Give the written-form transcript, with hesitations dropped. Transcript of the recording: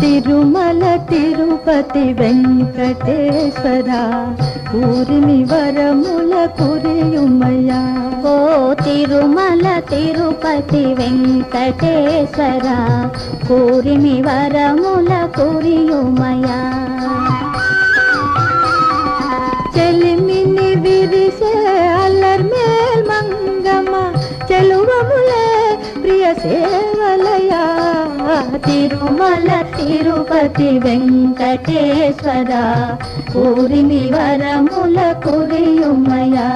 తిరుమల తిరుపతి వెంకటేశ్వర ఊరిమి వరముల కురియుమయ్యా. ఓ తిరుమల తిరుపతి వెంకటేశ్వర ఊరిమి వరముల కురియుమయ్యా. చెలిమిని విరిసే అల్లర్మేల్ మంగమ్మ చెలువములే ప్రియ సేవలయా. తిరుమల తిరుపతి వెంకటేశ్వర ఊరిమి వరముల కురియుమయ్యా.